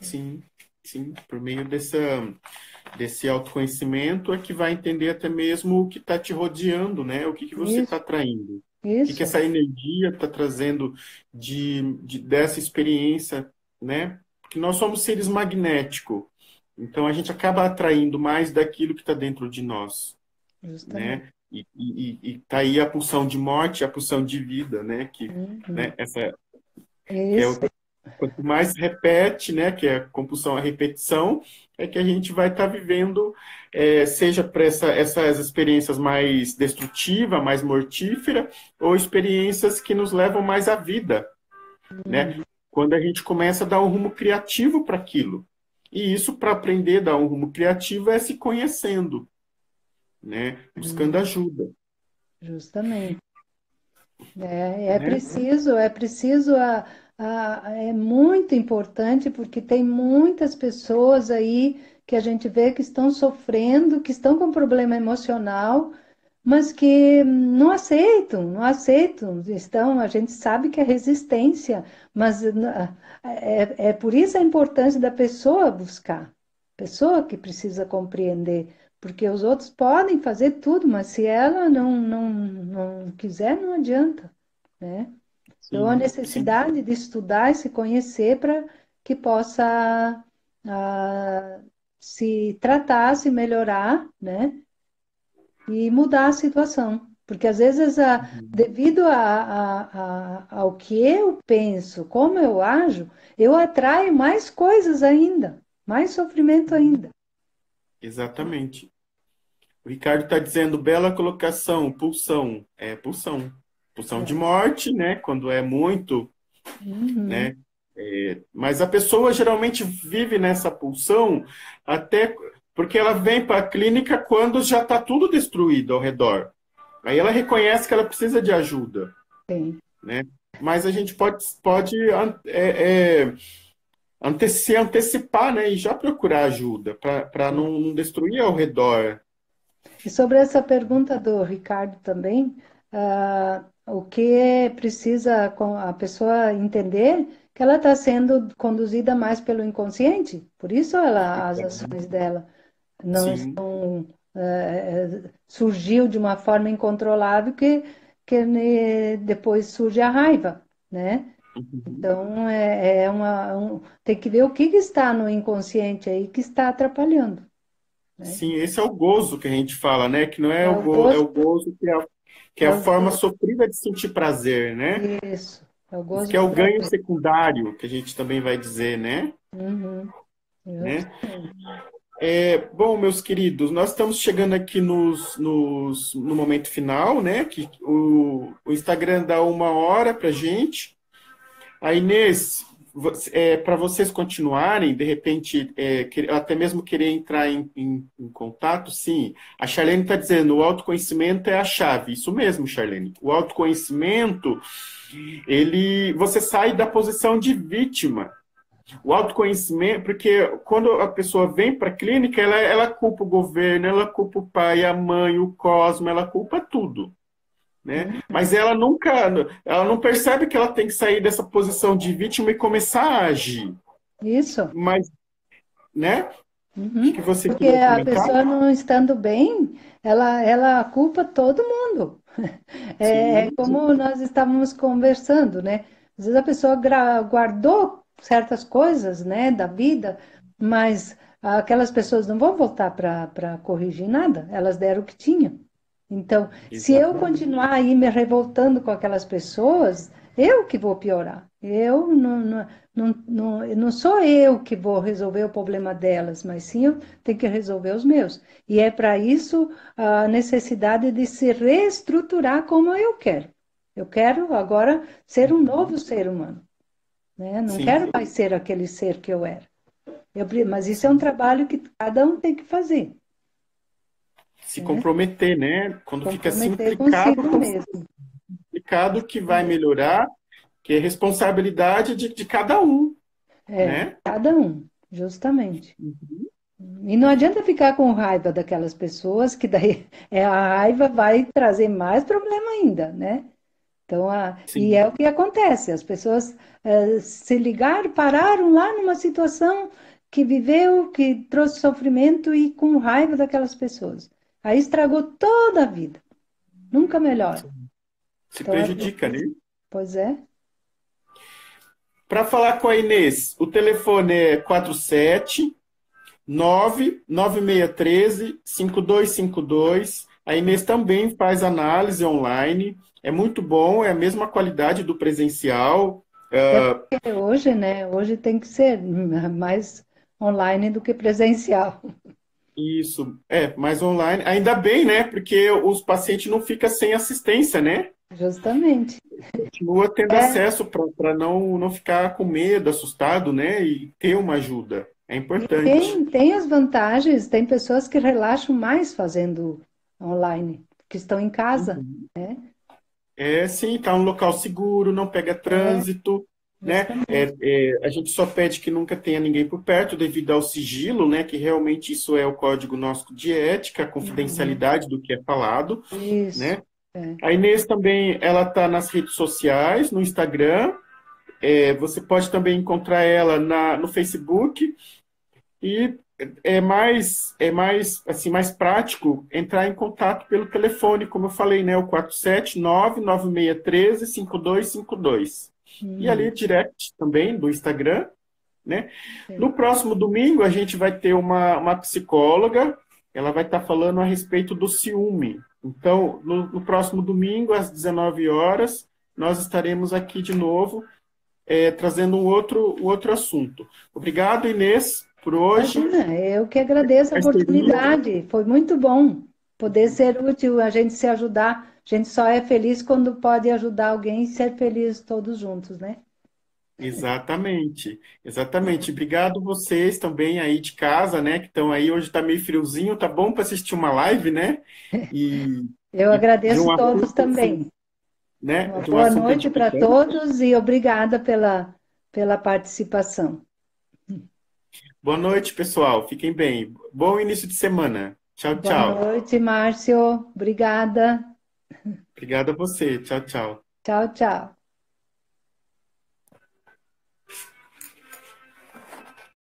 Sim, sim. Por meio desse autoconhecimento é que vai entender até mesmo o que está te rodeando, né? O que que você Isso, está traindo. O que que isso, essa energia está trazendo dessa experiência, né? Porque nós somos seres magnéticos. Então a gente acaba atraindo mais daquilo que está dentro de nós, justamente. né? E tá aí a pulsão de morte, a pulsão de vida, né? Uhum. Né? Essa que é Isso, quanto mais repete, né, que é a compulsão à repetição, é que a gente vai estar vivendo, seja para essas experiências mais destrutivas, mais mortíferas, ou experiências que nos levam mais à vida, né? Quando a gente começa a dar um rumo criativo para aquilo. E isso, para aprender a dar um rumo criativo, é se conhecendo, né? Buscando ajuda, justamente. né? É preciso, é muito importante porque tem muitas pessoas aí que a gente vê que estão sofrendo, que estão com problema emocional, mas que não aceitam, estão, a gente sabe que é resistência, mas é por isso a importância da pessoa buscar, pessoa que precisa compreender, porque os outros podem fazer tudo, mas se ela não quiser, não adianta, né? Então, a Sim, sim. necessidade de estudar e se conhecer para que possa ah, se tratar, se melhorar, né? E mudar a situação. Porque às vezes, Uhum. devido ao que eu penso, como eu ajo, eu atraio mais coisas ainda, mais sofrimento ainda. Exatamente. O Ricardo está dizendo bela colocação, pulsão. É pulsão. Pulsão de É. morte, né? Quando é muito, Uhum. né? Mas a pessoa geralmente vive nessa pulsão até porque ela vem para a clínica quando já está tudo destruído ao redor. Aí ela reconhece que ela precisa de ajuda, Sim. né? Mas a gente pode se antecipar, né? E já procurar ajuda para não destruir ao redor. E sobre essa pergunta do Ricardo também, o que precisa a pessoa entender que ela está sendo conduzida mais pelo inconsciente, por isso as ações dela não Sim. estão, surgiu de uma forma incontrolável depois surge a raiva, né? Uhum. Então, tem que ver o que está no inconsciente aí que está atrapalhando, né? Sim, esse é o gozo que a gente fala, né? Que não é É o é gozo, o gozo que é é a o forma gozo, sofrida de sentir prazer, né? isso, é o Isso gozo que é o ganho próprio. secundário, que a gente também vai dizer, Uhum, né? justamente. Bom, meus queridos, nós estamos chegando aqui no momento final, né? Que o Instagram dá 1 hora para gente. A Inês, para vocês continuarem, de repente, até mesmo querer entrar em contato, sim. A Charlene está dizendo, o autoconhecimento é a chave. Isso mesmo, Charlene. O autoconhecimento, você sai da posição de vítima. O autoconhecimento, porque quando a pessoa vem para a clínica, ela culpa o governo, ela culpa o pai, a mãe, o cosmo, ela culpa tudo, né? Mas ela não percebe que ela tem que sair dessa posição de vítima e começar a agir. Isso. Mas, né? Acho Uhum. que você Porque queria a comentar? pessoa não estando bem, ela culpa todo mundo. É Sim, como nós estávamos conversando, né? Às vezes a pessoa guardou certas coisas, né, da vida, mas aquelas pessoas não vão voltar para corrigir nada. Elas deram o que tinham, Então, se eu Exatamente. continuar aí me revoltando com aquelas pessoas, eu que vou piorar. Eu não sou eu que vou resolver o problema delas, mas sim eu tenho que resolver os meus. E é para isso a necessidade de se reestruturar como eu quero. Eu quero agora ser um novo ser humano, né? Não Sim, quero mais ser aquele ser que eu era. Mas isso é um sim. trabalho que cada um tem que fazer, Se né? comprometer, né? Quando fica assim Comprometer consigo mesmo. implicado que vai melhorar, que é responsabilidade de cada um, É, né? cada um, justamente. E não adianta ficar com raiva daquelas pessoas, que daí a raiva vai trazer mais problema ainda, né? Então, e Sim, é o que acontece, as pessoas se ligaram, pararam lá numa situação que viveu, que trouxe sofrimento e com raiva daquelas pessoas. Aí estragou toda a vida, nunca melhora. se Então é prejudica, né? preciso, pois é, Para falar com a Inês, o telefone é 47 99613 5252. A Inês também faz análise online. É muito bom, é a mesma qualidade do presencial. até porque hoje, né? Hoje tem que ser mais online do que presencial, Isso, mais online. Ainda bem, né? Porque os pacientes não ficam sem assistência, né? justamente. Continua tendo É, acesso para não ficar com medo, assustado, né? E ter uma ajuda. É e importante. tem as vantagens, tem pessoas que relaxam mais fazendo online, que estão em casa, Uhum. né? É, sim, tá um local seguro, não pega É, trânsito, né? justamente. A gente só pede que nunca tenha ninguém por perto devido ao sigilo, né? Que realmente isso é o código nosso de ética, a Uhum. confidencialidade do que é falado, Isso. né? É. A Inês também, ela tá nas redes sociais, no Instagram. Você pode também encontrar ela no Facebook e assim, mais prático entrar em contato pelo telefone, como eu falei, né? O 4799613 5252. E ali Uhum. direct também do Instagram, né? É. No próximo domingo a gente vai ter uma psicóloga, ela vai estar falando a respeito do ciúme. Então, no próximo domingo, às 19 horas, nós estaremos aqui de novo, trazendo um outro assunto. Obrigado, Inês, por hoje. Imagina, eu que agradeço a Parceria. oportunidade. Foi muito bom poder ser útil, a gente se ajudar. A gente só é feliz quando pode ajudar alguém e ser feliz todos juntos, né? Exatamente, exatamente. Obrigado vocês também aí de casa, né, que estão aí. Hoje está meio friozinho, tá bom para assistir uma live, né? E, Eu e de agradeço um todos assunto assim, também. né? Uma De um boa assunto noite para edificante. todos e obrigada pela participação. Boa noite, pessoal. Fiquem bem. Bom início de semana. Tchau, Boa tchau. noite, Márcio. Obrigada. Obrigado a você. Tchau, tchau. Tchau, tchau.